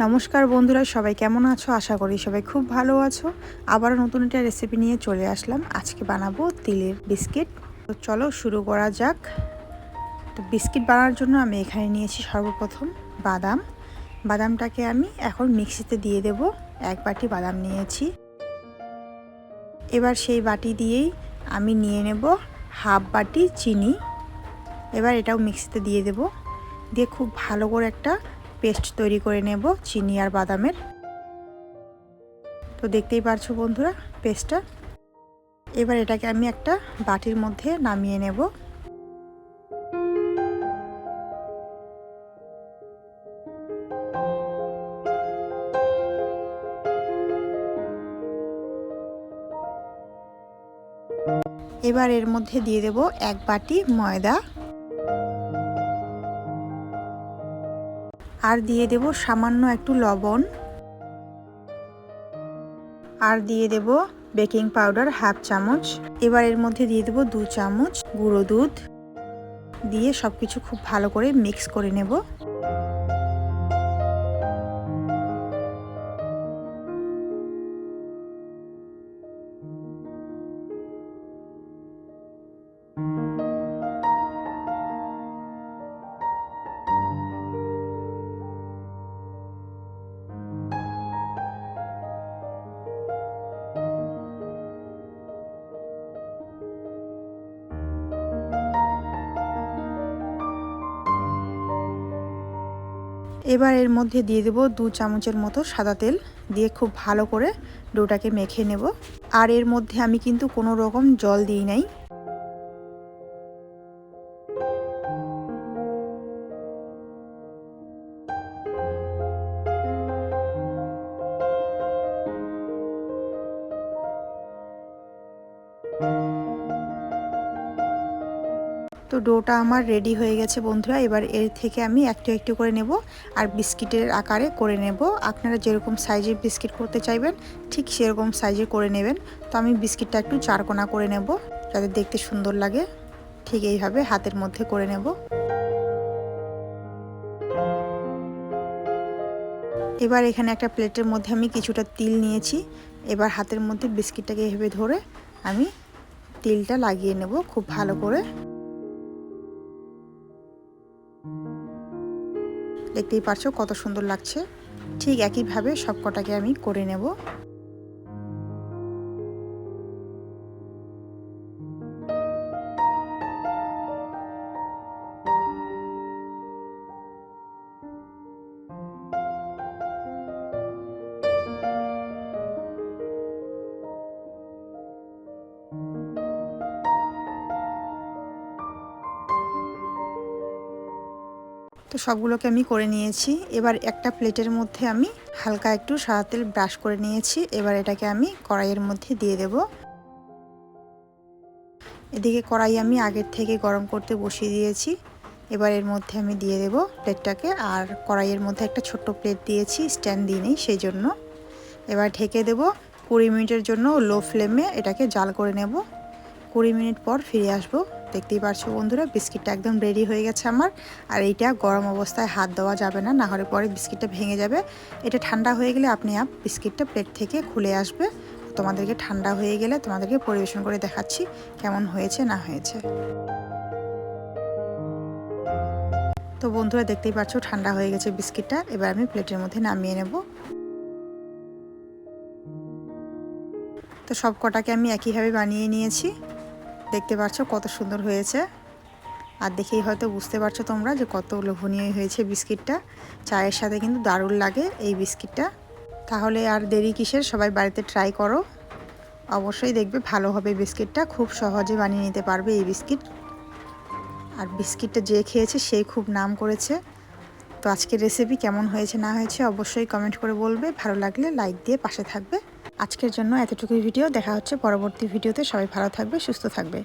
নমস্কার বন্ধুরা, সবাই কেমন আছো? আশা করি সবাই খুব ভালো আছো। আবার নতুন একটা রেসিপি নিয়ে চলে আসলাম। আজকে বানাবো তিলের বিস্কিট। তো চলো শুরু করা যাক। তো বিস্কিট বানানোর জন্য আমি এখানে নিয়েছি সর্বপ্রথম বাদামটাকে আমি এখন মিক্সিতে দিয়ে দেব। এক বাটি বাদাম নিয়েছি। এবার সেই বাটি দিয়েই আমি নিয়ে নেব হাফ বাটি চিনি। এবার এটাও মিক্সিতে দিয়ে দেব, দিয়ে খুব ভালো করে একটা পেস্ট তৈরি করে নেব চিনি আর বাদামের। তো দেখতেই পারছো বন্ধুরা পেস্টটা। এবার এটাকে আমি একটা বাটির মধ্যে নামিয়ে নেব। এবার এর মধ্যে দিয়ে দেব এক বাটি ময়দা, আর দিয়ে দেব সামান্য একটু লবণ, আর দিয়ে দেব বেকিং পাউডার হাফ চামচ। এবার এর মধ্যে দিয়ে দেব 2 চামচ গুঁড়ো দুধ, দিয়ে সবকিছু খুব ভালো করে মিক্স করে নেব। এবার এর মধ্যে দিয়ে দেব 2 চামচের মতো সাদা তেল, দিয়ে খুব ভালো করে ডোটাকে মেখে নেব। আর এর মধ্যে আমি কিন্তু কোনো রকম জল দিই নাই। তো ডোটা আমার রেডি হয়ে গেছে বন্ধুরা। এবার এর থেকে আমি একটু একটু করে নেব আর বিস্কিটের আকারে করে নেব। আপনারা যেরকম সাইজের বিস্কিট করতে চাইবেন ঠিক সেরকম সাইজের করে নেবেন। তো আমি বিস্কিটটা একটু চারকোনা করে নেব যাতে দেখতে সুন্দর লাগে। ঠিক এইভাবে হাতের মধ্যে করে নেব। এবার এখানে একটা প্লেটের মধ্যে আমি কিছুটা তিল নিয়েছি। এবার হাতের মধ্যে বিস্কিটটাকে এভাবে ধরে আমি তিলটা লাগিয়ে নেব খুব ভালো করে। দেখতেই পারছো কত সুন্দর লাগছে। ঠিক একইভাবে সবকটাকে আমি করে নেব। তো সবগুলোকে আমি করে নিয়েছি। এবার একটা প্লেটের মধ্যে আমি হালকা একটু সাদা তেল ব্রাশ করে নিয়েছি। এবার এটাকে আমি কড়াইয়ের মধ্যে দিয়ে দেব। এদিকে কড়াই আমি আগের থেকে গরম করতে বসিয়ে দিয়েছি। এবার এর মধ্যে আমি দিয়ে দেব প্লেটটাকে। আর কড়াইয়ের মধ্যে একটা ছোট্ট প্লেট দিয়েছি, স্ট্যান্ড দিই নেই সেই জন্য। এবার ঢেকে দেব 20 মিনিটের জন্য লো ফ্লেমে এটাকে জাল করে নেব। 20 মিনিট পর ফিরে আসবো। দেখতেই পারছো বন্ধুরা বিস্কিটটা একদম রেডি হয়ে গেছে আমার। আর এইটা গরম অবস্থায় হাত দেওয়া যাবে না, না হলে পরে বিস্কিটটা ভেঙে যাবে। এটা ঠান্ডা হয়ে গেলে আপনি বিস্কিটটা প্লেট থেকে খুলে আসবে। তোমাদেরকে ঠান্ডা হয়ে গেলে তোমাদেরকে পরিবেশন করে দেখাচ্ছি কেমন হয়েছে না হয়েছে। তো বন্ধুরা দেখতেই পাচ্ছ ঠান্ডা হয়ে গেছে বিস্কিটটা। এবার আমি প্লেটের মধ্যে নামিয়ে নেব। তো সব কটাকে আমি একইভাবে বানিয়ে নিয়েছি। দেখতে পাচ্ছ কত সুন্দর হয়েছে। আর দেখেই হয়তো বুঝতে পারছো তোমরা যে কত লোভনীয় হয়েছে বিস্কিটটা। চায়ের সাথে কিন্তু দারুণ লাগে এই বিস্কিটটা। তাহলে আর দেরি কিসের, সবাই বাড়িতে ট্রাই করো। অবশ্যই দেখবে ভালো হবে বিস্কিটটা। খুব সহজে বানিয়ে নিতে পারবে এই বিস্কিট। আর বিস্কিটটা যে খেয়েছে সেই খুব নাম করেছে। তো আজকের রেসিপি কেমন হয়েছে না হয়েছে অবশ্যই কমেন্ট করে বলবে। ভালো লাগলে লাইক দিয়ে পাশে থাকবে। আজকের জন্য এতটুকুই ভিডিও। দেখা হচ্ছে পরবর্তী ভিডিওতে। সবাই ভালো থাকবে, সুস্থ থাকবে।